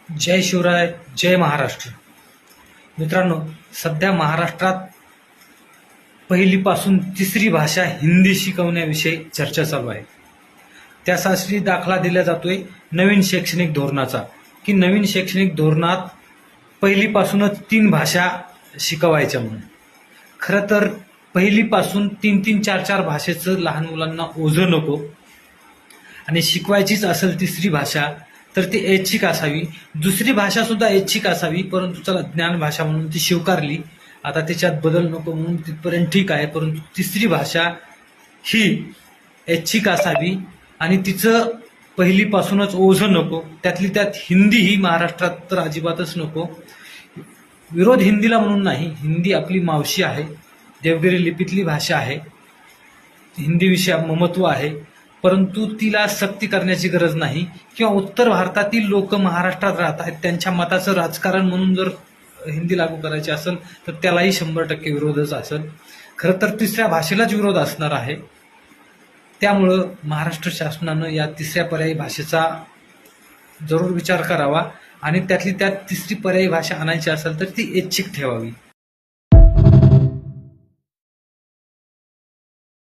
जय शिवराय, जय महाराष्ट्र. मित्रांनो, सध्या महाराष्ट्रात पहिलीपासून तिसरी भाषा हिंदी शिकवण्याविषयी चर्चा चालू आहे. त्यासाठी दाखला दिला जातोय नवीन शैक्षणिक धोरणाचा, की नवीन शैक्षणिक धोरणात पहिलीपासूनच 3 भाषा शिकवायच्या म्हणून. खरं तर पहिलीपासून 3-3, 4-4 भाषेचं लहान मुलांना ओझं नको, आणि शिकवायचीच असेल तिसरी भाषा तर ती ऐच्छिक असावी. दुसरी भाषा सुद्धा ऐच्छिक असावी, परंतु चला ज्ञान भाषा म्हणून ती स्वीकारली, आता त्याच्यात बदल नको म्हणून तिथपर्यंत ठीक आहे. परंतु तिसरी भाषा ही ऐच्छिक असावी आणि तिचं पहिलीपासूनच ओझं नको. त्यातली त्यात हिंदी ही महाराष्ट्रात तर अजिबातच नको. विरोध हिंदीला म्हणून नाही, हिंदी आपली मावशी आहे, देवगिरी लिपीतली भाषा आहे, हिंदीविषयी ममत्व आहे, परंतु तिला सक्ती करण्याची गरज नाही. किंवा उत्तर भारतातील लोक महाराष्ट्रात राहत आहेत, त्यांच्या मताचं राजकारण म्हणून जर हिंदी लागू करायची असेल तर त्यालाही 100% विरोधच असेल. खरं तर तिसऱ्या भाषेलाच विरोध असणार आहे. त्यामुळं महाराष्ट्र शासनानं या तिसऱ्या पर्यायी भाषेचा जरूर विचार करावा आणि त्यातली त्यात तिसरी पर्यायी भाषा आणायची असेल तर ती ऐच्छिक ठेवावी.